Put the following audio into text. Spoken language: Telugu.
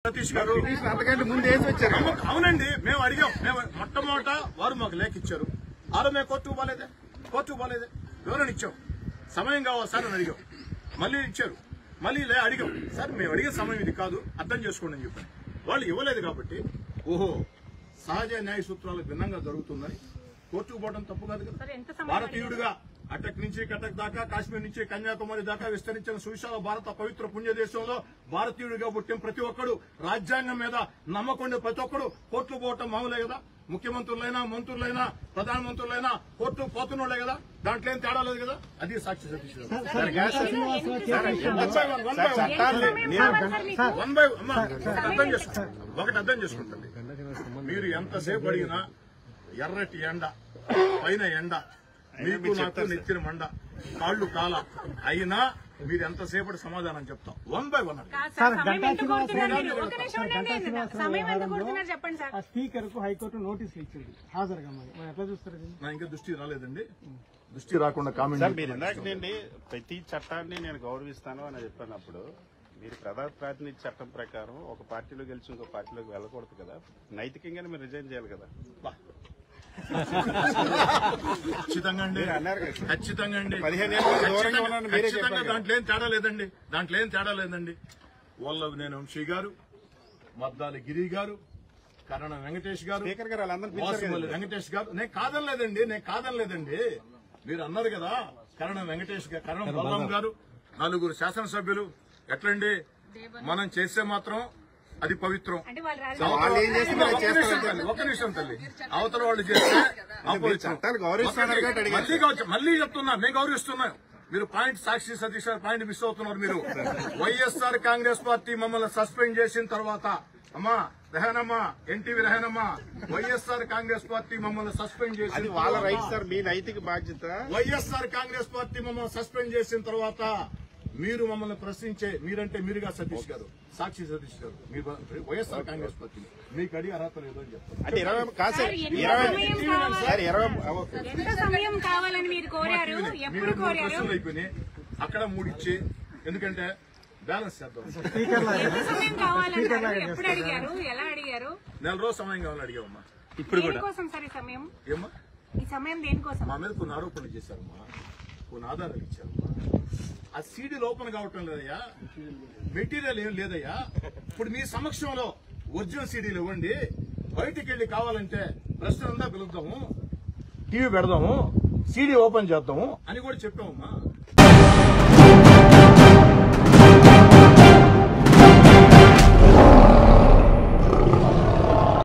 సతీష్ గారు అంతకంటే ముందు వేసి వచ్చారు. అవునండి, మేము అడిగాం. మేము మొట్టమొదట వారు మాకు లేఖ ఇచ్చారు. ఆరో మేము కోర్టుకు పోలేదే వివరణ ఇచ్చాం. సమయం కావాలి సార్ అని అడిగాం. మళ్ళీ ఇచ్చారు. మళ్ళీ అడిగాం సార్ మేము అడిగే సమయం ఇది కాదు, అర్థం చేసుకోండి అని చెప్పాను. వాళ్ళు ఇవ్వలేదు కాబట్టి ఓహో సహజ న్యాయ సూత్రాలు భిన్నంగా జరుగుతుందని కోర్టుకు పోవడం తప్పు కాదు కదా. భారతీయుడిగా అటక్ నుంచి కటక్ దాకా, కాశ్మీర్ నుంచి కన్యాకుమారి దాకా విస్తరించిన సువిశాల భారత పవిత్ర పుణ్య దేశంలో భారతీయుడిగా పుట్టిన ప్రతి ఒక్కడు, రాజ్యాంగం మీద నమ్మకం ప్రతి ఒక్కడు కోర్టుకు పోవటం మామూలే కదా. ముఖ్యమంత్రులైనా, మంత్రులైనా, ప్రధానమంత్రులైనా కోర్టు పోతున్నోళ్లే కదా. దాంట్లో ఏం తేడా లేదు కదా. అది సాక్షి సతీష్ ఒకటి అర్థం చేసుకుంటుంది. మీరు ఎంతసేపు అడిగినా ఎర్రటి ఎండ, పైన ఎండ, మీకు నాకు నెత్తిన మండ, కాళ్ళు కాల అయినా మీరు ఎంతసేపటి సమాధానం చెప్తాం. 1 by 1 స్పీకర్ కు హైకోర్టు నోటీసులు ఇచ్చింది హాజరుగా. ఎట్లా చూస్తారు? నా ఇంకా దృష్టి రాలేదండి. దృష్టి రాకుండా కామెంట్. మీరు ఇందాకనండి ప్రతి చట్టాన్ని నేను గౌరవిస్తాను అని చెప్పినప్పుడు మీరు ప్రధాన ప్రాతినిధ్య చట్టం ప్రకారం ఒక పార్టీలో గెలిచి ఇంకో పార్టీలోకి వెళ్ళకూడదు కదా. నైతికంగానే మీరు రిజైన్ చేయాలి కదా. ఖచ్చితంగా అండి, ఖచ్చితంగా అండి. 15 ఏళ్ళు దూరంగా ఉన్నాను మీరే చెప్పారు. దాంట్లో ఏం తేడా లేదండి. వల్ల నేను వంశీ గారు, మద్దాలి గిరి గారు, కరణ వెంకటేష్ గారు, స్పీకర్ గారు వాళ్ళందరూ వాసుమల్లి వెంకటేష్ గారు. నేను కాదనలేదండి. మీరు అన్నారు కదా కరణ వెంకటేష్ గారు, కరణ బలరాం గారు, 4 శాసనసభ్యులు. ఎట్లండి మనం చేస్తే మాత్రం అది పవిత్రం. ఒక నిమిషం తల్లి, అవతల వాళ్ళు చేస్తే మళ్ళీ చెప్తున్నా, మేము గౌరవిస్తున్నాం. మీరు పాయింట్ సాక్షి సతీష్ పాయింట్ మిస్ అవుతున్నారు. మీరు వైఎస్ఆర్ కాంగ్రెస్ పార్టీ మమ్మల్ని సస్పెండ్ చేసిన తర్వాత, అమ్మా రెహనమ్మా, ఎన్టీవీ రెహనమ్మా, వైఎస్ఆర్ కాంగ్రెస్ పార్టీ మమ్మల్ని సస్పెండ్ చేసి వాళ్ళ రైట్ సార్, మీ నైతిక బాధ్యత. వైఎస్ఆర్ కాంగ్రెస్ పార్టీ మమ్మల్ని సస్పెండ్ చేసిన తర్వాత మీరు మమ్మల్ని ప్రశ్నించే, మీరంటే మీరుగా సతీష్ గారు, సాక్షి సతీష్ గారు, మీరు వైఎస్ఆర్ కాంగ్రెస్ పార్టీ మీకు అడిగి అర్హత లేదు అని చెప్తారు. అంటే 20 కాదు సార్, 20 ప్రశ్నలు అయిపోయినాయి. అక్కడ 3 ఇచ్చి, ఎందుకంటే బ్యాలెన్స్ చేద్దాం. 4 రోజులు సమయం కావాలని అడిగామమ్మా. ఇప్పుడు కూడా ఏమ్మా మా మీద కొన్ని ఆరోపణలు చేశారమ్మా, కొన్ని ఆధారాలు ఇచ్చారమ్మా. ఆ సీడీలు ఓపెన్ కావటం లేదయ్యా, మెటీరియల్ ఏం లేదయ్యా. ఇప్పుడు మీ సమక్షంలో ఒరిజినల్ సీడీలు ఇవ్వండి, బయటికి వెళ్లి కావాలంటే ప్రశ్న అంతా పిలుద్దాము, టీవీ పెడదాము, సీడీ ఓపెన్ చేద్దాము అని కూడా చెప్పామమ్మా.